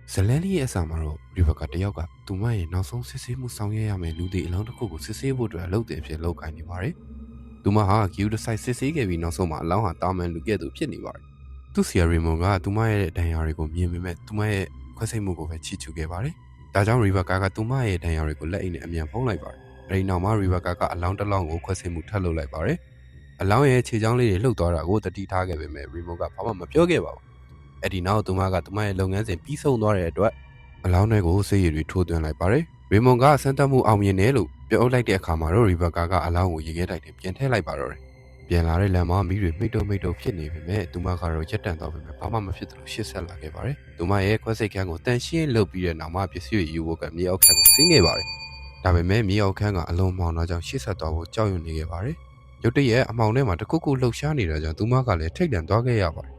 ဇလန်လီရဲ့အစာမှာတော့ရီဘကာတယောက်ကသူမရဲ့နောက်ဆုံးစစ်ဆေးမှုဆောင်ရွက်ရမယ့်လူတွေအလောင်းတစ်ခုကိုစစ်ဆေးဖို့အတွက်အလုပ်တဲ့အဖြစ်လုပ်ကိုင်နေပါတယ်။သူမဟာဂီယူဒဆိုင်စစ်ဆေးခဲ့ပြီးနောက်ဆုံးမှာအလောင်းဟာတာမန်လူကဲ့သို့ဖြစ်နေပါတယ်။သူ့ဆီယာရီမွန်ကသူမရဲ့ဒဏ်ရာတွေကိုမြင်ပေမဲ့သူမရဲ့ခွဲစိတ်မှုကိုပဲချီးကျူးခဲ့ပါတယ်။ဒါကြောင့်ရီဘကာကသူမရဲ့ဒဏ်ရာတွေကိုလက်အိတ်နဲ့အမြန်ဖုံးလိုက်ပါတယ်။အဲဒီနောက်မှာရီဘကာကအလောင်းတစ်လောင်းကိုခွဲစိတ်မှုထပ်လုပ်လိုက်ပါတယ်။အလောင်းရဲ့ခြေချောင်းလေးတွေလှုပ်သွားတာကိုတတိထားခဲ့ပေမဲ့ရီမွန်ကဘာမှမပြောခဲ့ပါဘူး။အဲဒီနောက်သူမကသူမရဲ့လုပ်ငန်းစဉ်ပြီးဆုံးသွားတဲ့အတွက်အလောင်းတွေကိုဆေးရည်တွေထိုးသွင်းလိုက်ပါတယ်။ရေမွန်ကစမ်းသပ်မှုအောင်မြင်တယ်လို့ပြောလိုက်တဲ့အခါမှာတော့ရီဘကာကအလောင်းကိုရေခဲတိုက်နဲ့ပြန်ထည့်လိုက်ပါတော့တယ်။ပြန်လာတဲ့လမ်းမှာမီးတွေမိတ်တုံဖြစ်နေပေမဲ့သူမကတော့ရက်တန့်သွားပေမဲ့ဘာမှမဖြစ်သလိုရှစ်ဆက်လာခဲ့ပါတယ်။သူမရဲ့ခွဲစိတ်ခန်းကိုတန်ရှင်းလုပ်ပြီးတဲ့နောက်မှာပစ္စည်းတွေယူဖို့ကမြေအောက်ခန်းကိုဆင်းခဲ့ပါတယ်။ဒါပေမဲ့မြေအောက်ခန်းကအလုံးမောင်တော့ကြောင့်ရှစ်ဆက်သွားဖို့ကြောက်ရွံ့နေခဲ့ပါတယ်။ရုတ်တရက်အမောင်ထဲမှာတခုခုလှုပ်ရှားနေတာကြောင့်သူမကလည်းထိတ်လန့်သွားခဲ့ရပါတယ်။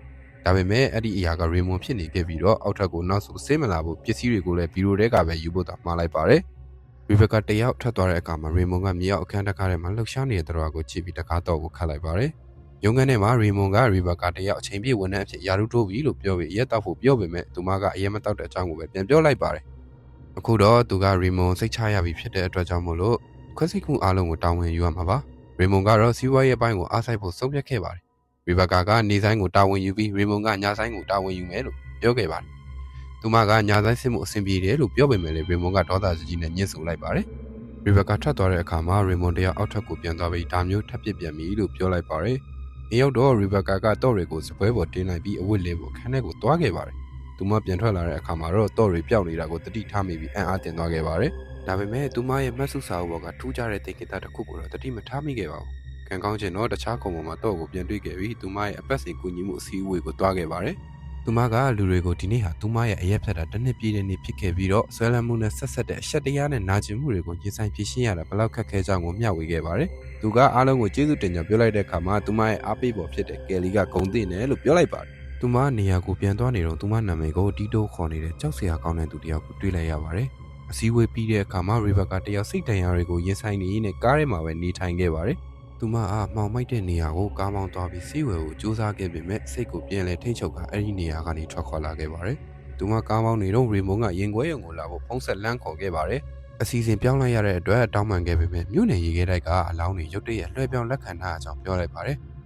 ဒါပေမဲ့အဲ့ဒီအရာကရေမွန်ဖြစ်နေခဲ့ပြီးတော့အောက်ထပ်ကိုနောက်ဆိုဆင်းမလာဘူးပစ္စည်းတွေကိုလည်းဘီရိုထဲကပဲယူဖို့သာမှားလိုက်ပါတယ်။ရီဘကာတယောက်ထွက်သွားတဲ့အခါမှာရေမွန်ကမြေအောက်အခန်းတကားထဲမှာလှုပ်ရှားနေတဲ့သူတော်ကိုကြည့်ပြီးတကားတော့ကိုခတ်လိုက်ပါတယ်။ရုံးခန်းထဲမှာရေမွန်ကရီဘကာတယောက်အချိန်ပြည့်ဝန်ထမ်းအဖြစ်ယာရုတိုးပြီလို့ပြောပြီးရက်တောက်ဖို့ပြောပေမဲ့သူမကအရက်မတောက်တဲ့အကြောင်းကိုပဲပြန်ပြောလိုက်ပါတယ်။အခုတော့သူကရေမွန်စိတ်ချရပြီဖြစ်တဲ့အတွက်ကြောင့်မို့လို့ခွဲစိတ်မှုအားလုံးကိုတာဝန်ယူရမှာပါ။ရေမွန်ကတော့စီးပွားရေးအပိုင်းကိုအားစိုက်ဖို့ဆုံးဖြတ်ခဲ့ပါတယ်။ရီဘကာကနေဆိုင်ကိုတာဝန်ယူပြီးရေမွန်ကညဆိုင်ကိုတာဝန်ယူမယ်လို့ပြောခဲ့ပါတယ်။သူမကညဆိုင်စစ်မှုအဆင်ပြေတယ်လို့ပြောပေမဲ့လည်းရေမွန်ကဒေါသကြီးနဲ့ညှင်းဆိုလိုက်ပါတယ်။ရီဘကာထွက်သွားတဲ့အခါမှာရေမွန်တယောက်အောက်ထပ်ကိုပြန်သွားပြီးဒါမျိုးထပ်ပစ်ပြန်ပြီလို့ပြောလိုက်ပါတယ်။အရောက်တော့ရီဘကာကတော့တွေကိုစပွဲပေါ်တင်လိုက်ပြီးအဝတ်လေးကိုခန်းထဲကိုသွားခဲ့ပါတယ်။သူမပြန်ထွက်လာတဲ့အခါမှာတော့တွေပျောက်နေတာကိုတတိထားမိပြီးအံ့အားသင့်သွားခဲ့ပါတယ်။ဒါပေမဲ့သူမရဲ့မှတ်စုစာအုပ်ပေါ်ကထူးခြားတဲ့သင်္ကေတတစ်ခုကိုတော့တတိမထားမိခဲ့ပါဘူး။ကံကောင်းခြင်းတော့တခြားခုံပေါ်မှာတော့ကိုပြန်တွေ့ခဲ့ပြီးသူမရဲ့အပတ်စဉ်ကူညီမှုအစည်းအဝေးကိုတွားခဲ့ပါတယ်။သူမကလူတွေကိုဒီနေ့ဟာသူမရဲ့အရက်ဖြတ်တာတစ်နှစ်ပြည့်တဲ့နေ့ဖြစ်ခဲ့ပြီးတော့ဆွဲလန်းမှုနဲ့ဆက်ဆက်တဲ့အရှက်တရားနဲ့နာကျင်မှုတွေကိုရင်ဆိုင်ဖြေရှင်းရတာဘယ်လောက်ခက်ခဲကြောင်းကိုမျှဝေခဲ့ပါတယ်။သူကအားလုံးကိုကျေးဇူးတင်ကြောင်းပြောလိုက်တဲ့အခါမှာသူမရဲ့အားပေးပေါ်ဖြစ်တဲ့ကယ်လီကဂုဏ်သိတယ်လို့ပြောလိုက်ပါတယ်။သူမနေရာကိုပြန်သွားနေတော့သူမနာမည်ကိုတီတိုးခေါ်နေတဲ့ကြောက်စရာကောင်းတဲ့သူတစ်ယောက်ကိုတွေ့လိုက်ရပါတယ်။အစည်းအဝေးပြီးတဲ့အခါမှာရီဘကာတယောက်စိတ်တန်ရာတွေကိုရင်ဆိုင်နေနဲ့ကားထဲမှာပဲနေထိုင်ခဲ့ပါတယ်။သူမအားမှောင်မိုက်တဲ့နေရာကိုကားမောင်းသွားပြီးစီးဝယ်ကိုစူးစမ်းခဲ့ပေမဲ့စိတ်ကိုပြန်လဲထိတ်ချုပ်ကအဲ့ဒီနေရာကနေထွက်ခွာလာခဲ့ပါတယ်။သူမကားမောင်းနေတော့ရီမွန်ကရင်ခွဲရုံကိုလာဖို့ဖုံးဆက်လန်းခေါ်ခဲ့ပါတယ်။အစီအစဉ်ပြောင်းလိုက်ရတဲ့အတွက်တောင်းပန်ခဲ့ပေမဲ့မြို့နယ်ရေခဲတိုက်ကအလောင်းတွေရုတ်တရက်လွှဲပြောင်းလက်ခံထားကြောင်းပြောလိုက်ပါတယ်။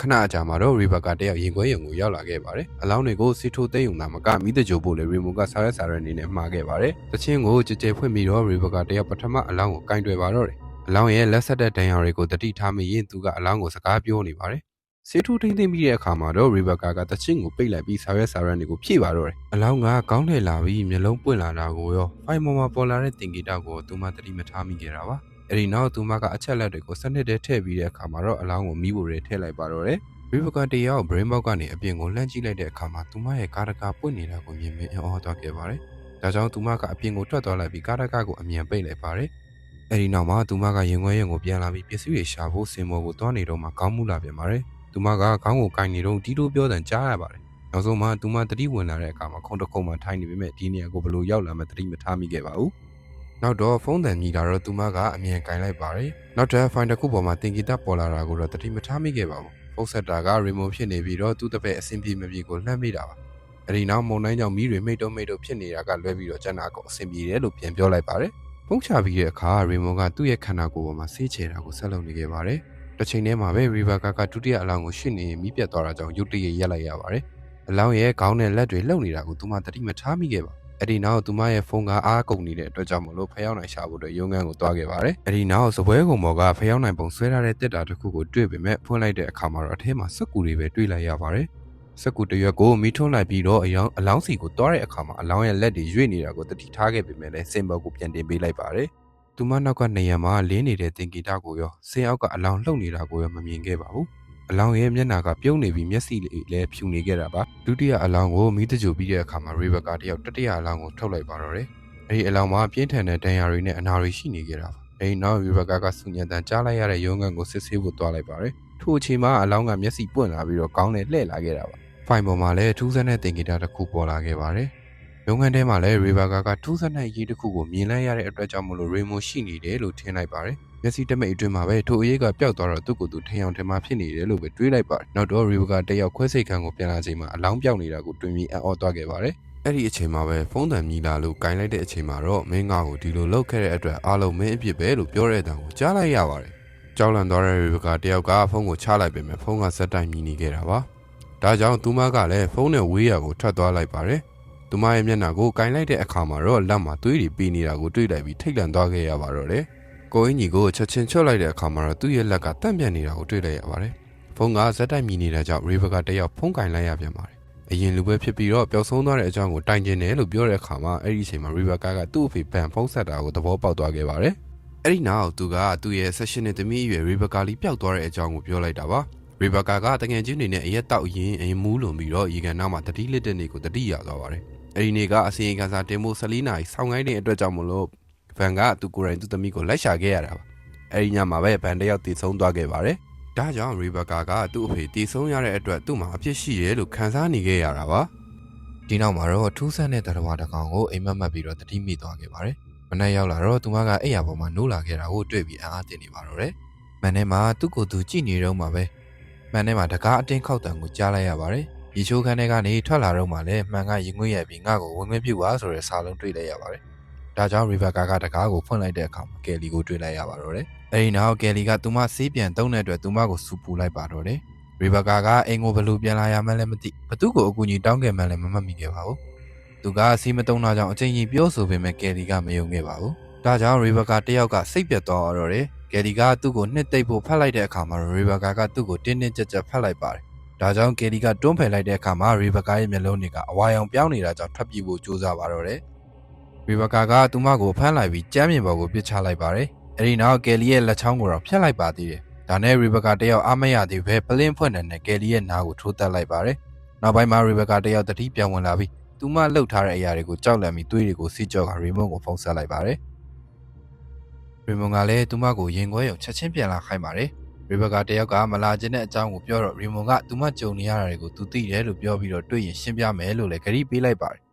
ခဏအကြာမှာတော့ရီဘကာတယောက်ရင်ခွဲရုံကိုရောက်လာခဲ့ပါတယ်။အလောင်းတွေကိုစီထိုးသိမ်းုံသာမကမိတကြိုဖို့လေရီမွန်ကစားရဲအနေနဲ့မှားခဲ့ပါတယ်။တချင်းကိုကြဲကြဲဖွင့်ပြီးတော့ရီဘကာတယောက်ပထမအလောင်းကိုကင်တွယ်ပါတော့တယ်။အလောင်းရဲ့လက်ဆက်တဲ့ဒဏ်ရာတွေကိုတတိထားမိရင်သူကအလောင်းကိုစကားပြောနေပါတယ်။စီထိုးထိမ့်သိမ့်ပြီးတဲ့အခါမှာတော့ရီဘကာကတချင်းကိုပိတ်လိုက်ပြီးစားရဲတွေကိုဖြည့်ပါတော့တယ်။အလောင်းကကောင်းလှည့်လာပြီးမျက်လုံးပွင့်လာတာကိုရောဖိုင်မော်မှာပေါ်လာတဲ့တင်ဂီတာကိုသူမတတိမထားမိခဲ့တာပါ။အဲဒီနောက်သူမကအချက်လက်တွေကိုစနစ်တည်းထည့်ပြီးတဲ့အခါမှာတော့အလောင်းကိုမီးဖို့ရဲထည့်လိုက်ပါတော့တယ်။ရီဘကာတယောက် brain box ကနေအပြင်ကိုလှမ်းကြည့်လိုက်တဲ့အခါမှာသူမရဲ့ကားတကာပွင့်နေတာကိုမြင်မြင်အော်သွားခဲ့ပါတယ်။ဒါကြောင့်သူမကအပြင်ကိုထွက်သွားလိုက်ပြီးကားတကာကိုအမြန်ပိတ်လိုက်ပါတယ်။အဲဒီနောက်မှာသူမကရင်ခွဲရုံကိုပြန်လာပြီးပစ္စည်းတွေရှာဖို့စင်မော်ကိုသွားနေတော့မှကောင်းမှုလာပြန်ပါတယ်။သူမကခေါင်းကိုကင်နေတော့တီးတိုးပြောတဲ့ကြားရပါတယ်။နောက်ဆုံးမှသူမတတိဝင်လာတဲ့အခါမှာခုံတစ်ခုံမှထိုင်နေပေမဲ့ဒီနေရာကိုဘလို့ရောက်လာမှတတိမထားမိခဲ့ပါဘူး။နောက်တော့ဖုန်းတန်ကြီးလာတော့သူမကအမြန်ကင်လိုက်ပါတယ်။နောက်ထပ်ဖိုင်တစ်ခုပေါ်မှာတင်ဂီတာပေါ်လာတာကိုတော့တတိမထားမိခဲ့ပါဘူး။ဖုန်းဆက်တာကရီမိုဖြစ်နေပြီးတော့သူ့တပည့်အဆင်ပြေမပြေကိုလှမ်းမိတာပါ။အဲဒီနောက်မုံတိုင်းကြောင့်မီးတွေမိတ်တုံဖြစ်နေတာကလွဲပြီးတော့ကျန်တာကိုအဆင်ပြေတယ်လို့ပြန်ပြောလိုက်ပါတယ်။ဖုန်းချပြီးတဲ့အခါရီမိုကသူ့ရဲ့ခန္ဓာကိုယ်ပေါ်မှာဆေးချတာကိုဆက်လုပ်နေခဲ့ပါတယ်။တစ်ချိန်တည်းမှာပဲရီဘကာကဒုတိယအလောင်းကိုရှစ်နေမီးပြတ်သွားတာကြောင့်ရုတ်တရက်ရက်လိုက်ရပါတယ်။အလောင်းရဲ့ခေါင်းနဲ့လက်တွေလှုပ်နေတာကိုသူမတတိမထားမိခဲ့ပါဘူး။အဲဒီနောက်သူမရဲ့ဖုန်းကအားကုန်နေတဲ့အတွက်ကြောင့်မလို့ဖျောင်းနိုင်ရှာဖို့အတွက်ရုံးခန်းကိုသွားခဲ့ပါတယ်။အဲဒီနောက်စပွဲကုံပေါ်ကဖျောင်းနိုင်ပုံဆွဲထားတဲ့တစ်တာတစ်ခုကိုတွေ့ပေမဲ့ဖွင့်လိုက်တဲ့အခါမှာတော့အထဲမှာစက်ကူတွေပဲတွေ့လိုက်ရပါတယ်။စက်ကူတရွက်ကိုမီးထွန်းလိုက်ပြီးတော့အလောင်းစီကိုတွားတဲ့အခါမှာအလောင်းရဲ့လက်တွေရွေ့နေတာကိုတတိထားခဲ့ပေမဲ့လည်းစင်ဘော်ကိုပြန်တင်ပေးလိုက်ပါတယ်။သူမနောက်ကနေရာမှာလင်းနေတဲ့တင်ဂီတာကိုရောစင်အောက်ကအလောင်းလှုပ်နေတာကိုရောမမြင်ခဲ့ပါဘူး။အလောင်းရဲ့မျက်နှာကပြုံးနေပြီးမျက်စိလေးလည်းဖြူနေခဲ့တာပါဒုတိယအလောင်းကိုမီးတကြိုပြီးတဲ့အခါမှာရီဘကာတယောက်တတိယအလောင်းကိုထုတ်လိုက်ပါတော့တယ်အဲဒီအလောင်းမှာပြင်းထန်တဲ့ဒဏ်ရာတွေနဲ့အနာတွေရှိနေခဲ့တာပါအဲဒီနောက်ရီဘကာကဆူညံတန်ကြားလိုက်ရတဲ့ရုံးခန်းကိုစစ်ဆေးဖို့တွားလိုက်ပါတယ်ထိုအချိန်မှာအလောင်းကမျက်စိပွင့်လာပြီးတော့ခေါင်းနဲ့လှည့်လာခဲ့တာပါဖိုင်ပေါ်မှာလည်းထူးဆန်းတဲ့တင်ဂီတာတစ်ခုပေါ်လာခဲ့ပါတယ်ရုံးခန်းထဲမှာလည်းရီဘကာကထူးဆန်းတဲ့ရေးတစ်ခုကိုမြင်လိုက်ရတဲ့အတွက်ကြောင့်မလို့ရေမိုရှိနေတယ်လို့ထင်လိုက်ပါတယ်မျက်စိတမိတ်အတွင်းမှာပဲထိုအရေးကပျောက်သွားတော့သူ့ကိုယ်သူထင်အောင်ထင်မှဖြစ်နေတယ်လို့ပဲတွေးလိုက်ပါတယ်။နောက်တော့ရီဘကာတယောက်ခွဲစိတ်ခန်းကိုပြန်လာချိန်မှာအလောင်းပြောက်နေတာကိုတွင်ပြီးအံ့ဩသွားခဲ့ပါတယ် အဲ့ဒီအချိန်မှာပဲဖုန်းတန်မြည်လာလို့ဂိုင်းလိုက်တဲ့အချိန်မှာတော့မင်းငါ့ကိုဒီလိုလောက်ခဲ့တဲ့အတွက်အားလုံးမင်းအပြစ်ပဲလို့ပြောတဲ့အတန်ကိုကြားလိုက်ရပါတယ်ကြောက်လန့်သွားတဲ့ရီဘကာတယောက်ကဖုန်းကိုချလိုက်ပေမဲ့ဖုန်းကစက်တိုင်မြည်နေခဲ့တာပါဒါကြောင့်သူမကလည်းဖုန်းနဲ့ဝေးရကိုထွက်သွားလိုက်ပါတယ်သူမရဲ့မျက်နှာကိုဂိုင်းလိုက်တဲ့အခါမှာတော့လက်မှာသွေးတွေပီးနေတာကိုတွေ့လိုက်ပြီးထိတ်လန့်သွားခဲ့ရပါတော့တယ်ကိုအင်းကြီးကိုချက်ချင်းချွတ်လိုက်တဲ့အခါမှာတော့သူ့ရဲ့လက်ကတန့်ပြန့်နေတာကိုတွေ့လိုက်ရပါတယ်ဖုန်းကစက်တိုင်မြည်နေတာကြောင့်ရီဘကာတယောက်ဖုန်းဂိုင်းလိုက်ရပြန်ပါတယ်အရင်လူပဲဖြစ်ပြီးတော့ပျောက်ဆုံးသွားတဲ့အကြောင်းကိုတိုင်ကျင်တယ်လို့ပြောတဲ့အခါမှာအဲ့ဒီအချိန်မှာရီဘကာကသူ့အဖေဘန်ဖုန်းဆက်တာကိုသဘောပေါက်သွားခဲ့ပါတယ်အဲ့ဒီနောက်သူကသူ့ရဲ့16နှစ်သမီးအရွယ်ရီဘကာလီပျောက်သွားတဲ့အကြောင်းကိုပြောလိုက်တာပါရီဘကာကတငယ်ချင်းတွေနဲ့အရက်တောက်ရင်းအရင်မူးလွန်ပြီးတော့ရေကန်နောက်မှာတတိလစ်တဲ့နေကိုတတိရသွားပါတယ်အဲ့ဒီနေ့ကအစီရင်ခံစာတင်ဖို့14နာရီဆောင်းခိုင်းတဲ့အတွက်ကြောင့်မလို့ဘန်ကသူကိုယ်တိုင်သူ့သမီးကိုလိုက်ရှာခဲ့ရတာပါအဲ့ဒီညမှာပဲဘန်တယောက်တည်ဆုံးသွားခဲ့ပါတယ်ဒါကြောင့်ရီဘကာကသူ့အဖေတည်ဆုံးရတဲ့အတွက်သူ့မှာအဖြစ်ရှိတယ်လို့ခံစားနေခဲ့ရတာပါဒီနောက်မှာတော့ထူးဆန်းတဲ့တရားတစ်ကောင်ကိုအိမ်မက်မှတ်ပြီးတော့တတိမိသွားခဲ့ပါတယ်မနေ့ရောက်လာတော့သူမကအိယာပေါ်မှာနိုးလာခဲ့တာကိုတွေ့ပြီးအားတင်နေပါတော့တယ်မန်ထဲမှာသူ့ကိုယ်သူကြည့်နေတော့မှပဲမန်ထဲမှာတကားအတင်းခောက်တံကိုကြားလိုက်ရပါတယ်ရေချိုးခန်းထဲကနေထွက်လာတော့မှလည်းမှန်ကရင်ငွေ့ရပြီးငါ့ကိုဝင်ခွင့်ပြုပါဆိုတဲ့စာလုံးတွေ့လိုက်ရပါတယ်ဒါကြောင့်ရီဘကာကတကားကိုဖွင့်လိုက်တဲ့အခါမှာကယ်လီကိုတွေ့လိုက်ရပါတော့တယ်အဲဒီနောက်ကယ်လီကသူမဆေးပြန်တုံးတဲ့အတွက်သူမကိုစူပူလိုက်ပါတော့တယ်ရီဘကာကအိမ်ကိုဘယ်လိုပြန်လာရမှန်းလည်းမသိဘသူ့ကိုအကူအညီတောင်းခဲ့မှန်းလည်းမမှတ်မိခဲ့ပါဘူးသူကစီးမတုံးတာကြောင့်အချိန်ကြီးပြောဆိုပေမဲ့ကယ်လီကမယုံခဲ့ပါဘူးဒါကြောင့်ရီဘကာတယောက်ကစိတ်ပြတ်သွားတော့တယ်ကယ်လီကသူ့ကိုနှစ်သိပ်ဖို့ဖတ်လိုက်တဲ့အခါမှာရီဘကာကသူ့ကိုတင်းတင်းကြပ်ကြပ်ဖတ်လိုက်ပါတယ်ဒါကြောင့်ကယ်လီကတွန်းဖယ်လိုက်တဲ့အခါမှာရီဘကာရဲ့မျက်လုံးတွေကအဝါရောင်ပြောင်းနေတာကြောင့်ထွက်ပြေးဖို့ကြိုးစားပါတော့တယ်ရီဘကာကသူမကိုဖမ်းလိုက်ပြီးကြမ်းမြင်ပေါ်ကိုပစ်ချလိုက်ပါတယ်အဲဒီနောက်ကယ်လီရဲ့လက်ချောင်းကိုတော့ဖျက်လိုက်ပါသေးတယ်ဒါနဲ့ရီဘကာတယောက်အားမရသေးပဲပလင်းဖွင့်တဲ့ကယ်လီရဲ့နားကိုထိုးတက်လိုက်ပါတယ်နောက်ပိုင်းမှာရီဘကာတယောက်တတိပြန်ဝင်လာပြီးသူမလှုပ်ထားတဲ့အရာတွေကိုကြောက်လန့်ပြီးသွေးတွေကိုစီးကြောကရီမုန်ကိုဖုံးဆက်လိုက်ပါတယ်ရီမုန်ကလည်းသူမကိုရင်ခွဲရုံချက်ချင်းပြန်လာခိုင်းပါတယ်ရီဘကာတယောက်ကမလာခြင်းတဲ့အကြောင်းကိုပြောတော့ရီမွန်ကသူမကြုံနေရတာတွေကိုသူသိတယ်လို့ပြောပြီးတော့တွေ့ရင်ရှင်းပြမယ်လို့လည်းဂရုပေးလိုက်ပါတယ်။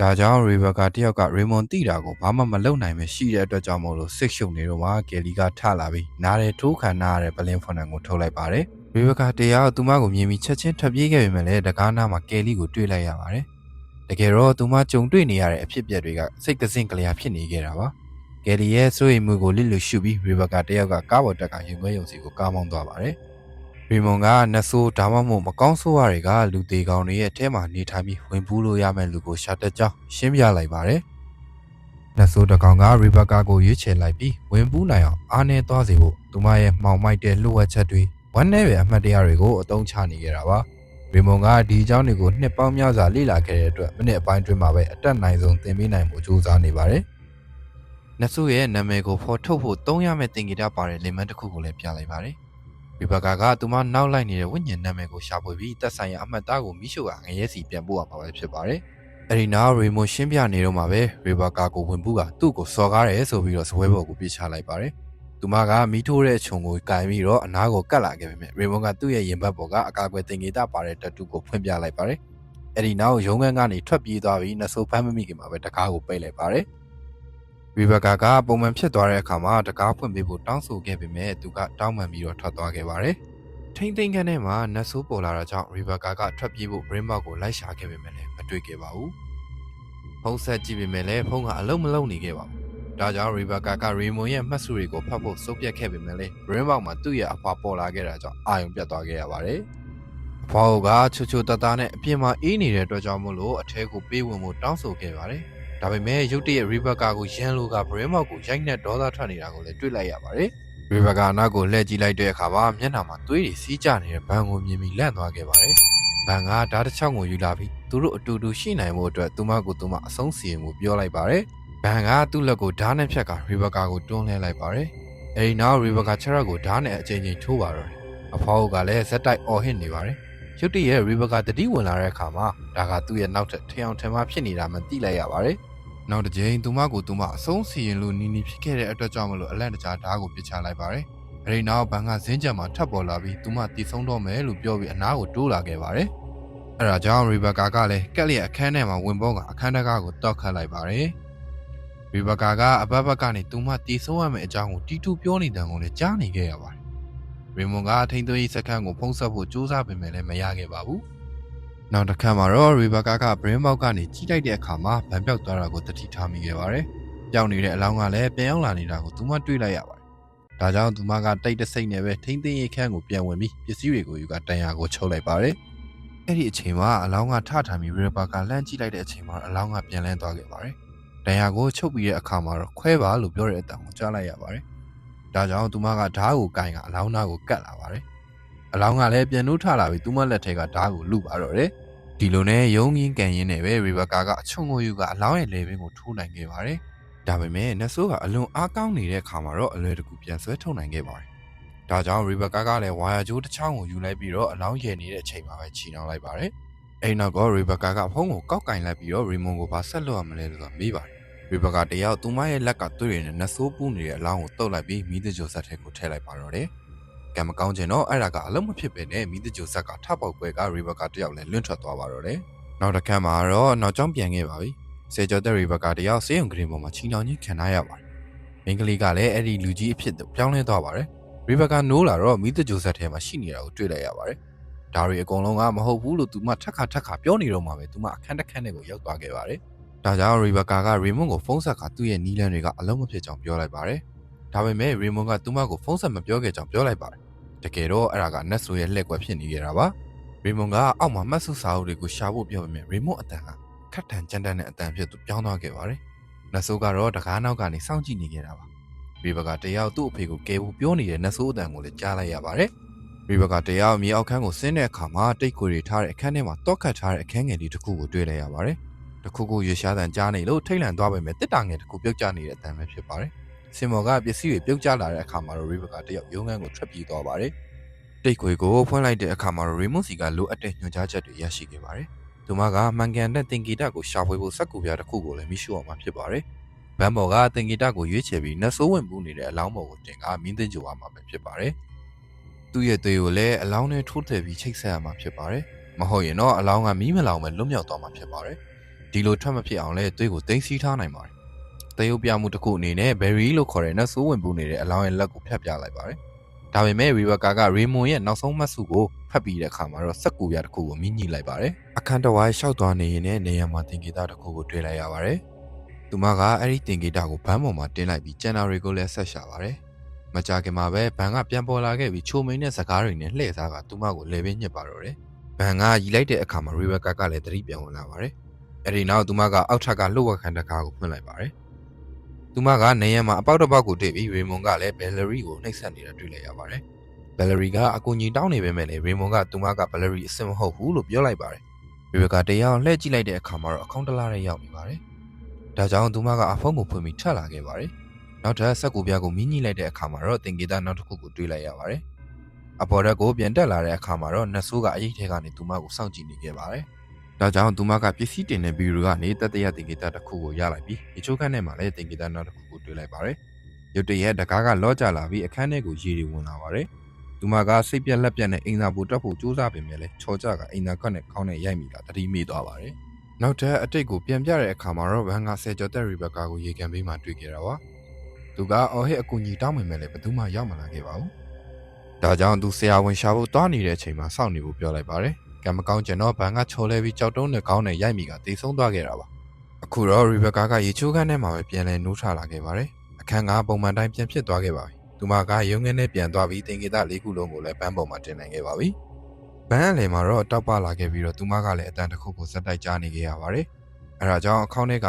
ဒါကြောင့်ရီဘကာတယောက်ကရီမွန်သိတာကိုဘာမှမလုပ်နိုင်ပဲရှိတဲ့အတွက်ကြောင့်မို့လို့စိတ်ရှုပ်နေတော့မှကယ်လီကထလာပြီးနားရဲထိုးခံနာရတဲ့ပလင်းဖွန်တန်ကိုထုတ်လိုက်ပါတယ်။ရီဘကာတယောက်သူမကိုမြင်ပြီးချက်ချင်းထွက်ပြေးခဲ့ပေမဲ့လည်းတကားနားမှာကယ်လီကိုတွေ့လိုက်ရပါတယ်။တကယ်တော့သူမကြုံတွေ့နေရတဲ့အဖြစ်အပျက်တွေကစိတ်ကစင့်ကလျာဖြစ်နေခဲ့တာပါ။ကယ်လီရဲ့စိုးရိမ်မှုကိုလစ်လျူရှုပြီးရီဘကာတယောက်ကကားပေါ်တက်ကရင်ခွဲရုံစီကိုကားမောင်းသွားပါတယ်။ရီမွန်ကနဆိုးဒါမှမဟုတ်မကောင်းဆိုးရတွေကလူသေးကောင်တွေရဲ့အထဲမှာနေထိုင်ပြီးဝင်ပူးလို့ရမယ့်လူကိုရှာတက်ကြောင်းရှင်းပြလိုက်ပါတယ်။နဆိုးတကောင်ကရီဘကာကိုရွေးချယ်လိုက်ပြီးဝင်ပူးနိုင်အောင်အားနေသွားစေဖို့သူမရဲ့မှောင်မိုက်တဲ့လှုပ်ဝက်ချက်တွေဝမ်းနည်းပဲအမှတ်တရတွေကိုအသုံးချနေကြတာပါ။ရီမွန်ကဒီအကြောင်းတွေကိုနှစ်ပေါင်းများစွာလေ့လာခဲ့တဲ့အတွက်မိနစ်အပိုင်းတွင်းမှာပဲအတက်နိုင်ဆုံးသင်ပေးနိုင်မှုစူးစမ်းနေပါတယ်။နဆိုးရဲ့နာမည်ကိုဖော်ထုတ်ဖို့သုံးရမယ့်သင်္ကေတပါတဲ့လင်မန်းတစ်ခုကိုလည်းပြလိုက်ပါတယ်။ရီဘကာကသူမနောက်လိုက်နေတဲ့ဝိညာဉ်နာမည်ကိုရှာဖွေပြီးသက်ဆိုင်ရာအမှတ်အသားကိုမိရှုကငရဲစီပြန်ပို့ရမှာပဲဖြစ်ပါတယ်။အဲဒီနောက်ရီမွန်ရှင်းပြနေတော့မှပဲရီဘကာကိုဝင်ပူးကသူ့ကိုစော်ကားတယ်ဆိုပြီးတော့ဇပွဲပေါ်ကိုပြချလိုက်ပါတယ်။သူမကမီးထိုးတဲ့အချုံကိုကင်ပြီးတော့အနားကိုကတ်လာခဲ့ပေမဲ့ရီမွန်ကသူ့ရဲ့ရင်ဘတ်ပေါ်ကအကာအကွယ်သင်္ကေတပါတဲ့တတူကိုဖွင့်ပြလိုက်ပါတယ်။အဲဒီနောက်ရုံးခန်းကနေထွက်ပြေးသွားပြီးနဆိုးဖမ်းမမိခင်မှာပဲတကားကိုပိတ်လိုက်ပါတယ်။ရီဘကာကပုံမှန်ဖြစ်သွားတဲ့အခါမှာတကားဖွင့်ပေးဖို့တောင်းဆိုခဲ့ပေမဲ့သူကတောင်းပန်ပြီးတော့ထွက်သွားခဲ့ပါတယ်။ထိမ့်သိမ့်ခန်းထဲမှာနတ်ဆိုးပေါ်လာတာကြောင့်ရီဘကာကထွက်ပြေးဖို့ဘရင်းဘောက်ကိုလိုက်ရှာခဲ့ပေမဲ့လည်းမတွေ့ခဲ့ပါဘူး။ဖုန်းဆက်ကြည့်ပေမဲ့လည်းဖုန်းကအလုံးမလုံးနေခဲ့ပါဘူး။ဒါကြောင့်ရီဘကာကရီမွန်ရဲ့မှတ်စုတွေကိုဖတ်ဖို့စုပ်ပြတ်ခဲ့ပေမဲ့လည်းဘရင်းဘောက်မှာသူ့ရဲ့အဖွာပေါ်လာခဲ့တာကြောင့်အာရုံပြတ်သွားခဲ့ရပါတယ်။အဖွာကချူချူတသားနဲ့အပြင်မှာအေးနေတဲ့အတွက်ကြောင့်မို့လို့အထဲကိုပေးဝင်ဖို့တောင်းဆိုခဲ့ပါတယ်။ဒါပေမဲ့ရုတ်တရက်ရီဘကာကိုရန်လိုကဘရင်းမောက်ကိုရိုက်နှက်ဒေါသထွက်နေတာကိုလည်းတွေ့လိုက်ရပါတယ်။ရီဘကာနောက်ကိုလှည့်ကြည့်လိုက်တဲ့အခါမှာမျက်နှာမှာသွေးတွေစီးကျနေတဲ့ဘန်ကိုမြင်ပြီးလန့်သွားခဲ့ပါတယ်။ဘန်ကဓာတ်တစ်ချောင်းကိုယူလာပြီးသူတို့အတူတူရှိနိုင်ဖို့အတွက်သူမကိုသူမအဆုံးစီရင်မှုပြောလိုက်ပါတယ်။ဘန်ကသူ့လက်ကိုဓာတ်နဲ့ဖြတ်ကရီဘကာကိုတွန်းလှဲလိုက်ပါတယ်။အဲဒီနောက်ရီဘကာချက်ရက်ကိုဓာတ်နဲ့အချိန်ချင်းထိုးပါတော့တယ်။အဖေါကလည်းဇက်တိုက်အော်ဟစ်နေပါတယ်။ရုတ်တရက်ရီဘကာတတိဝင်လာတဲ့အခါမှာဒါကသူ့ရဲ့နောက်ထပ်ထင်အောင်ထင်မှားဖြစ်နေတာမှသိလိုက်ရပါတယ်။နောက်တစ်ကြိမ်သူမကိုသူမအဆုံးစီရင်လို့နီနီဖြစ်ခဲ့တဲ့အတွက်ကြောင့်မလို့အလန့်တကြားဓာတ်ကိုပစ်ချလိုက်ပါတယ်။အဲဒီနောက်ဘန်ကဇင်းကြံမှာထပ်ပေါ်လာပြီးသူမတည်ဆုံးတော့မယ်လို့ပြောပြီးအနားကိုတိုးလာခဲ့ပါတယ်။အဲဒါကြောင့်ရီဘကာကလည်းကက်လျက်အခန်းထဲမှာဝင်ပေါကအခန်းတကားကိုတောက်ခတ်လိုက်ပါတယ်။ရီဘကာကအဘဘကနေသူမတည်ဆုံးရမယ့်အကြောင်းကိုတီတူပြောနေတဲ့ကိုလည်းကြားနေခဲ့ရပါတယ်။ရီမွန်ကထိန်းသိမ်းရေးစခန်းကိုဖုံးဆက်ဖို့ကြိုးစားပေမဲ့လည်းမရခဲ့ပါဘူး။ နောက်တစ်ခါမှာတော့ Rebecca က brain box ကနေကြီးလိုက်တဲ့အခါမှာဗန်ပြောက်သွားတာကိုသတိထားမိခဲ့ပါတယ်။ပြောင်းနေတဲ့အလောင်းကလည်းပြန်ရောက်လာနေတာကိုသူမတွေ့လိုက်ရပါတယ်။ဒါကြောင့်သူမကတိတ်တဆိတ်နဲ့ပဲထိမ့်သိမ်းရေးခန်းကိုပြန်ဝင်ပြီးပစ္စည်းတွေကိုယူကတန်ရာကိုချုပ်လိုက်ပါတယ်။အဲ့ဒီအချိန်မှာအလောင်းကထထပြီး Rebecca လှမ်းကြည့်လိုက်တဲ့အချိန်မှာအလောင်းကပြန်လန်းသွားခဲ့ပါတယ်။တန်ရာကိုချုပ်ပြီးတဲ့အခါမှာတော့ခွဲပါလို့ပြောတဲ့အတန်ကိုကြားလိုက်ရပါတယ်။ဒါကြောင့်သူမကဓာတ်ကိုကင်ကအလောင်းသားကိုကတ်လာပါတယ်။အလောင်းကလည်းပြန်နှုတ်ထလာပြီးသူမလက်ထဲကဓာတ်ကိုလုပါတော့တယ်။ဒီလိုနဲ့ယုံရင်းကန်ရင်းနဲ့ပဲ Rebecca ကအချုံငိုယူကအလောင်းရဲ့လေပင်ကိုထိုးနိုင်ခဲ့ပါတယ်။ဒါပေမဲ့နတ်ဆိုးကအလွန်အားကောင်းနေတဲ့အခါမှာတော့အလွယ်တကူပြန်ဆွဲထုတ်နိုင်ခဲ့ပါတယ်။ဒါကြောင့် Rebecca ကလည်းဝါယာကြိုးတစ်ချောင်းကိုယူလိုက်ပြီးတော့အလောင်းရည်နေတဲ့အချိန်မှာပဲချီနှောင်လိုက်ပါတယ်။အဲ့နောက်က Rebecca ကဖုန်းကိုကောက်ကင်လိုက်ပြီးတော့ Raymond ကိုပါဆက်လို့ရမလဲလို့မေးပါတယ်။ Rebecca တယောက်သူမရဲ့လက်ကတွေ့ရတဲ့နတ်ဆိုးပူးနေတဲ့အလောင်းကိုတုပ်လိုက်ပြီးမိသကြိုဆက်ထဲကိုထည့်လိုက်ပါတော့တယ်။ကံမကောင်းခြင်းတော့အဲ့ဒါကအလုံးမဖြစ်ပဲနဲ့မိသကြိုဆက်ကထပေါက်ပွဲက Rebecca တယောက်လည်းလွင့်ထွက်သွားပါတော့တယ်။နောက်တစ်ခါမှာတော့နောက်ကျောင်းပြန်ခဲ့ပါပြီ။ဆယ်ကျော်တဲ့ Rebecca တယောက်ဆေးရုံကလေးပေါ်မှာချီနှောင်ခြင်းခံရရပါတယ်။မိန်းကလေးကလည်းအဲ့ဒီလူကြီးအဖြစ်သို့ပြောင်းလဲသွားပါတယ်။ Rebecca နိုးလာတော့မိသကြိုဆက်ထဲမှာရှိနေတာကိုတွေ့လိုက်ရပါတယ်။ဒါတွေအကုန်လုံးကမဟုတ်ဘူးလို့သူမထက်ခါပြောနေတော့မှပဲသူမအခန်းတစ်ခန်းထဲကိုရောက်သွားခဲ့ပါတယ်။ဒါကြောင့် Rebecca က Raymond ကိုဖုန်းဆက်ကသူ့ရဲ့နီးလန်းတွေကအလုံးမဖြစ်ကြောင်းပြောလိုက်ပါတယ်။ဒါပေမဲ့ Raymond ကသူမကိုဖုန်းဆက်မပြောခဲ့ကြောင်းပြောလိုက်ပါတယ်။တကယ်တော့အဲ့ဒါကနတ်ဆိုရဲ့လှည့်ကွက်ဖြစ်နေကြတာပါ။ Raymond ကအောက်မှာမှတ်စုစာအုပ်တွေကိုရှာဖို့ပြောပေမဲ့ Raymond အတန်ကခက်ထန်ကြမ်းတမ်းတဲ့အတန်ဖြစ်သူပြောင်းသွားခဲ့ပါတယ်။နတ်ဆိုကတော့တကားနောက်ကနေစောင့်ကြည့်နေခဲ့တာပါ။ Rebecca တယောက်သူ့အဖေကိုကဲဖို့ပြောနေတဲ့နတ်ဆိုအတန်ကိုလည်းကြားလိုက်ရပါတယ်။ Rebecca တယောက်မြေအောက်ခန်းကိုဆင်းတဲ့အခါမှာတိတ်ခွေတွေထားတဲ့အခန်းထဲမှာတောက်ခတ်ထားတဲ့အခန်းငယ်လေးတစ်ခုကိုတွေ့လိုက်ရပါတယ်။တစ်ခုခုရွှေရှားတန်ကြားနေလို့ထိတ်လန့်သွားပေမဲ့တစ်တာငယ်တစ်ခုပြုတ်ကျနေတဲ့အတန်ပဲဖြစ်ပါတယ်။စင်မော်ကပစ္စည်းတွေပြုတ်ကျလာတဲ့အခါမှာတော့ Rebecca တယောက်ရုံးခန်းကိုထွက်ပြေးသွားပါတယ်။တိတ်ခွေကိုဖွင့်လိုက်တဲ့အခါမှာတော့ Raymond စီကလိုအပ်တဲ့ညွှန်ကြားချက်တွေရရှိခဲ့ပါတယ်။သူမကမှန်ကန်တဲ့သင်္ကေတကိုရှာဖွေဖို့စက်ကူပြားတစ်ခုကိုလည်းမိရှုအောင်မှာဖြစ်ပါတယ်။ဘန်ဘော်ကသင်္ကေတကိုရွေးချယ်ပြီးနတ်ဆိုးဝင်ပူးနေတဲ့အလောင်းပေါ်ကိုတင်ကမင်းသိန်းကြိုရမှာပဲဖြစ်ပါတယ်။သူ့ရဲ့သွေးကိုလည်းအလောင်းနဲ့ထိုးထည့်ပြီးချိတ်ဆက်ရမှာဖြစ်ပါတယ်။မဟုတ်ရင်တော့အလောင်းကမီးမလောင်ပဲလွတ်မြောက်သွားမှာဖြစ်ပါတယ်။ဒီလိုထွက်မဖြစ်အောင်လဲသွေးကိုတင်စီထားနိုင်ပါတယ်။တရုပ်ပြမှုတစ်ခုအနေနဲ့ Berry လို့ခေါ်တဲ့နတ်ဆိုးဝင်ပူးနေတဲ့အလောင်းရဲ့လက်ကိုဖြတ်ပြလိုက်ပါတယ်။ဒါပေမဲ့ Rebecca က Raymond ရဲ့နောက်ဆုံးမှတ်စုကိုဖတ်ပြီးတဲ့အခါမှာတော့စက်ကူပြားတစ်ခုကိုမြည်ညှိလိုက်ပါတယ်။အခန်းတစ်ဝိုင်းရှောက်သွားနေရင်လည်းနေရာမှာသင်္ကေတတစ်ခုကိုတွေ့လိုက်ရပါတယ်။သူမကအဲ့ဒီသင်္ကေတကိုဘန်းပေါ်မှာတင်လိုက်ပြီးကျန်တာတွေကိုလည်းဆက်ရှာပါတယ်။မကြာခင်မှာပဲဘန်ကပြန်ပေါ်လာခဲ့ပြီးချိုမိန်တဲ့စကားတွေနဲ့လှည့်စားကသူမကိုလေပင်းညစ်ပါတော့တယ်။ဘန်ကရီလိုက်တဲ့အခါမှာ Rebecca ကလည်းသတိပြန်ဝင်လာပါတယ်။အဲ့ဒီနောက်သူမကအောက်ထပ်ကလှုပ်ဝက်ခန်းတကားကိုဖွင့်လိုက်ပါတယ်။သူမကနေရံမှာအပေါက်တစ်ပေါက်ကိုတွေ့ပြီး Raymond ကလည်း Valerie ကိုနှိပ်စက်နေတာတွေ့လိုက်ရပါတယ်။ Valerie ကအကူကြီးတောင်းနေပေမဲ့လည်း Raymond ကသူမက Valerie အစ်စ်မဟုတ်ဘူးလို့ပြောလိုက်ပါတယ်။ Rebecca တယောက်လှည့်ကြည့်လိုက်တဲ့အခါမှာတော့အခေါင်းတလားနဲ့ရောက်နေပါတယ်။ဒါကြောင့်သူမကအဖုံးကိုဖွင့်ပြီးထပ်လာခဲ့ပါတယ်။နောက်ထပ်စက်ကူပြားကိုမြင်းညှိလိုက်တဲ့အခါမှာတော့သင်္ကေတနောက်တစ်ခုကိုတွေ့လိုက်ရပါတယ်။အပေါ်ဓာတ်ကိုပြန်တက်လာတဲ့အခါမှာတော့နတ်ဆိုးကအရေးထဲကနေသူမကိုစောင့်ကြည့်နေခဲ့ပါတယ်။ဒါကြောင့်သူမကပစ္စည်းတင်တဲ့ဘီရိုကနေတတရသင်္ကေတတစ်ခုကိုရလိုက်ပြီးဒီချိုးခန်းထဲမှာလည်းသင်္ကေတနောက်တစ်ခုကိုတွေ့လိုက်ပါတယ်။ရုတ်တရက်တကားကလော့ကျလာပြီးအခန်းထဲကိုရေတွေဝင်လာပါတယ်။သူမကစိတ်ပြက်လက်ပြက်နဲ့အင်သာပူတက်ဖို့ကြိုးစားပေမဲ့လည်းချော်ကြကအင်သာကတ်နဲ့ခေါင်းနဲ့ရိုက်မိတာတတိမေ့သွားပါတယ်။နောက်ထပ်အတိတ်ကိုပြန်ပြတဲ့အခါမှာတော့ဘန်ကဆယ်ကျော်တဲ့ Rebecca ကိုရေကန်ပေးမှတွေ့ခဲ့တာပါ။သူကအော်ဟစ်အကူကြီးတောင်းပေမဲ့လည်းဘယ်သူမှရောက်မလာခဲ့ပါဘူး။ဒါကြောင့်သူဆရာဝန်ရှာဖို့တွားနေတဲ့အချိန်မှာစောင့်နေဖို့ပြောလိုက်ပါတယ်။ကံမကောင်းကျင်တော့ဘန်ကချော်လဲပြီးကြောက်တုံးနဲ့ခေါင်းနဲ့ရိုက်မိကတေဆုံးသွားခဲ့တာပါ။အခုတော့ Rebecca ကရေချိုးခန်းထဲမှာပဲပြန်လဲနိုးထလာခဲ့ပါတယ်။အခန်းကပုံမှန်တိုင်းပြန်ဖြစ်သွားခဲ့ပါပြီ။သူမကရုံငင်းနဲ့ပြန်သွားပြီးသင်္ကေတ၄ခုလုံးကိုလည်းဘန်းပေါ်မှာတင်နိုင်ခဲ့ပါပြီ။ဘန်းအလယ်မှာတော့တောက်ပလာခဲ့ပြီးတော့သူမကလည်းအတန်တစ်ခုကိုစက်တိုက်ကြားနေခဲ့ရပါတယ်။အဲဒါကြောင့်အခေါင်းထဲက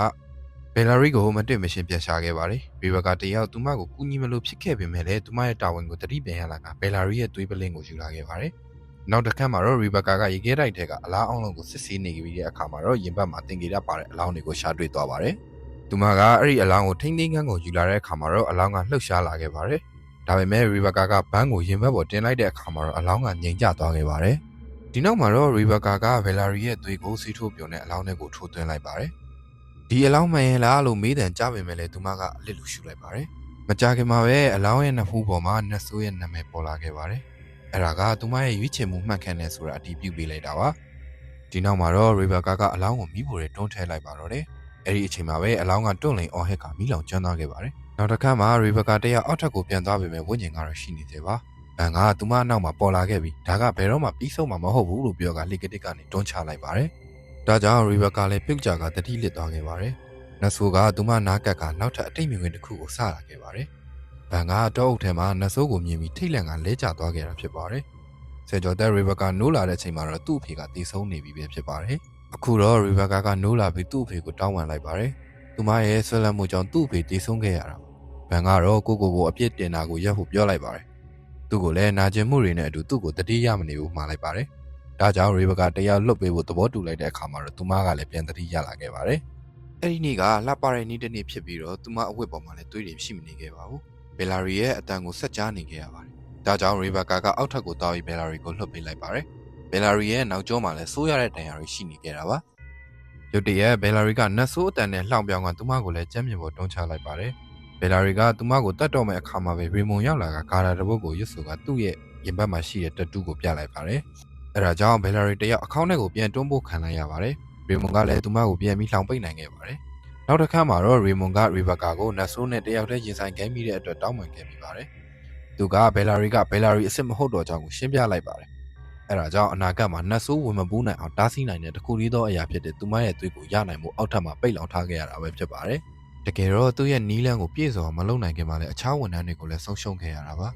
Valerie ကိုမတွေ့မရှင်းပြန်ရှာခဲ့ပါတယ်။ Rebecca တယောက်သူမကိုကူညီမလို့ဖြစ်ခဲ့ပေမဲ့လည်းသူမရဲ့တာဝန်ကိုတတိပြန်ရလာက Valerie ရဲ့သွေးပလင်းကိုယူလာခဲ့ပါတယ်။နောက်တစ်ခါမှာတော့ Rebecca ကရေခဲတိုက်ထဲကအလားအောင်လုံးကိုစစ်ဆေးနေပြီးတဲ့အခါမှာတော့ရင်ဘတ်မှာသင်္ကေတပါတဲ့အလောင်းတွေကိုရှာတွေ့သွားပါတယ်။သူမကအဲ့ဒီအလောင်းကိုထိမ့်သိမ်းခန်းကိုယူလာတဲ့အခါမှာတော့အလောင်းကလှုပ်ရှားလာခဲ့ပါတယ်။ဒါပေမဲ့ Rebecca ကဘန်းကိုရင်ဘတ်ပေါ်တင်လိုက်တဲ့အခါမှာတော့အလောင်းကငြိမ်ကျသွားခဲ့ပါတယ်။ဒီနောက်မှာတော့ Rebecca က Valerie ရဲ့သွေးကိုစီးထိုးပြုံတဲ့အလောင်းတွေကိုထိုးသွင်းလိုက်ပါတယ်။ဒီအလောင်းမှန်ရဲ့လားလို့မေးတဲ့ကြားပေမဲ့လည်းသူမကအလစ်လူရှူလိုက်ပါတယ်။မကြာခင်မှာပဲအလောင်းရဲ့နှဖူးပေါ်မှာနတ်ဆိုးရဲ့နာမည်ပေါ်လာခဲ့ပါတယ်။အဲ့ဒါကသူမရဲ့ရွေးချယ်မှုမှတ်ခံတယ်ဆိုတာအတည်ပြုပေးလိုက်တာပါ။ဒီနောက်မှာတော့ Rebecca ကအလောင်းကိုမီးဖိုထဲတွန်းထည့်လိုက်ပါတော့တယ်။အဲ့ဒီအချိန်မှာပဲအလောင်းကတွန့်လိန်အော်ဟစ်ကမီးလောင်ကျွမ်းသွားခဲ့ပါတယ်။နောက်တစ်ခါမှာ Rebecca တယောက်အောက်ထပ်ကိုပြန်သွားပေမဲ့ဝိညာဉ်ကတော့ရှိနေသေးပါ။ ဘန်ကသူမအနောက်မှာပေါ်လာခဲ့ပြီးဒါကဘယ်တော့မှပြီးဆုံးမှာမဟုတ်ဘူးလို့ပြောကလေကတစ်ကနေတွန်းချလိုက်ပါတယ်။ဒါကြောင့်ရီဘကာလည်းပြုတ်ကြကတတိလစ်သွားခဲ့ပါတယ်။နတ်ဆိုးကသူမနားကပ်ကနောက်ထပ်အတိတ်မြင်ကွင်းတစ်ခုကိုစလာခဲ့ပါတယ်။ဘန်ကတော့အုပ်ထဲမှာနတ်ဆိုးကိုမြင်ပြီးထိတ်လန့်ကလဲကျသွားခဲ့တာဖြစ်ပါတယ်။ဆယ်ကျော်သက်ရီဘကာနိုးလာတဲ့အချိန်မှာတော့သူ့အဖေကတည်ဆုံးနေပြီပဲဖြစ်ပါတယ်။အခုတော့ရီဘကာကနိုးလာပြီးသူ့အဖေကိုတောင်းပန်လိုက်ပါတယ်။သူမရဲ့ဆွဲလန်းမှုကြောင့်သူ့အဖေတည်ဆုံးခဲ့ရတာ။ဘန်ကတော့ကိုအပြစ်တင်တာကိုရပ်ဖို့ပြောလိုက်ပါတယ်။သူ့ကိုလည်းနာကျင်မှုတွေနဲ့အတူသူ့ကိုတတိယမနေဘူးမှားလိုက်ပါတယ်။ဒါကြောင့်ရီဘကာတရားလွတ်ပေးဖို့သဘောတူလိုက်တဲ့အခါမှာတော့သူမကလည်းပြန်တတိယလာခဲ့ပါတယ်။အဲ့ဒီနေ့ကလှပတဲ့နေ့တစ်နေ့ဖြစ်ပြီးတော့သူမအဝတ်ပေါ်မှာလည်းတွေးတယ်ရှိမနေခဲ့ပါဘူး။ဘယ်လာရီရဲ့အတန်ကိုဆက်ကြားနေခဲ့ရပါတယ်။ဒါကြောင့်ရီဘကာကအောက်ထပ်ကိုတောင်းပြီးဘယ်လာရီကိုလွှတ်ပေးလိုက်ပါတယ်။ဘယ်လာရီရဲ့နောက်ကျောမှာလည်းဆိုးရတဲ့ဒဏ်ရာတွေရှိနေခဲ့တာပါ။ရုတ်တရက်ဘယ်လာရီကနတ်ဆိုးအတန်နဲ့လှောင်ပြောင်ကသူမကိုလည်းကြမ်းမြင်ပေါ်တွန်းချလိုက်ပါတယ်။ဘယ်လာရီကသူမကိုတတ်တော့မဲ့အခါမှာပဲရီမွန်ရောက်လာကဂါရာတပုတ်ကိုရွတ်ဆိုကသူ့ရဲ့ရင်ဘတ်မှာရှိတဲ့တတူးကိုပြလိုက်ပါတယ်။အဲဒါကြောင့်ဘယ်လာရီတယောက်အခေါင်းထဲကိုပြန်တွန်းပို့ခံလိုက်ရပါတယ်။ရီမွန်ကလည်းသူမကိုပြန်ပြီးလှောင်ပိတ်နိုင်ခဲ့ပါတယ်။နောက်တစ်ခါမှာတော့ရီမွန်ကရီဘကာကိုနတ်ဆိုးနဲ့တယောက်တည်းရင်ဆိုင်ခဲ့မိတဲ့အတွက်တောင်းပန်ခဲ့မိပါတယ်။သူကဘယ်လာရီအစ်စ်မဟုတ်တော့ကြောင်းကိုရှင်းပြလိုက်ပါတယ်။အဲဒါကြောင့်အနာဂတ်မှာနတ်ဆိုးဝင်မပူးနိုင်အောင်တားဆီးနိုင်တဲ့တခုတည်းသောအရာဖြစ်တဲ့သူမရဲ့သွေးကိုရနိုင်မှုအောက်ထပ်မှာပိတ်လောင်ထားခဲ့ရတာပဲဖြစ်ပါတယ်။တကယ်တော့သူ့ရဲ့နီးလန်းကိုပြည့်စုံအောင်မလုပ်နိုင်ခင်မှာလည်းအခြားဝန်ထမ်းတွေကိုလည်းဆုံးရှုံးခဲ့ရတာပါ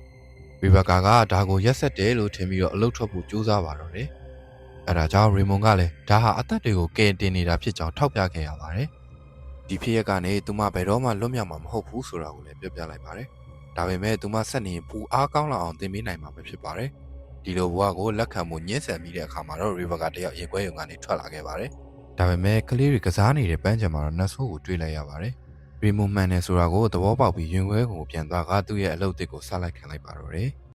။ရီဘကာကဒါကိုရက်ဆက်တယ်လို့ထင်ပြီးတော့အလုပ်ထွက်ဖို့ကြိုးစားပါတော့တယ်။အဲဒါကြောင့်ရီမွန်ကလည်းဒါဟာအသက်တွေကိုကယ်တင်နေတာဖြစ်ကြောင်းထောက်ပြခဲ့ရပါတယ်။ဒီဖြစ်ရက်ကနေသူမဘယ်တော့မှလွတ်မြောက်မှာမဟုတ်ဘူးဆိုတာကိုလည်းပြောပြလိုက်ပါတယ်။ဒါပေမဲ့သူမဆက်နေပူအားကောင်းလာအောင်သင်ပေးနိုင်မှာပဲဖြစ်ပါတယ်။ဒီလိုဘဝကိုလက်ခံမှုညှင်းဆန်ပြီးတဲ့အခါမှာတော့ရီဘကာတယောက်ရင်ခွဲရုံကနေထွက်လာခဲ့ပါတယ်။ဒါပေမဲ့ကလေးတွေကစားနေတဲ့ပန်းချံမှာတော့နတ်ဆိုးကိုတွေ့လိုက်ရပါတယ်။ရီမွန်မှန်တယ်ဆိုတာကိုသဘောပေါက်ပြီးရင်ခွဲကိုပြန်သွားကသူ့ရဲ့အလုပ်သစ်ကိုဆက်လိုက်ခံလိုက်ပါတော့တယ်။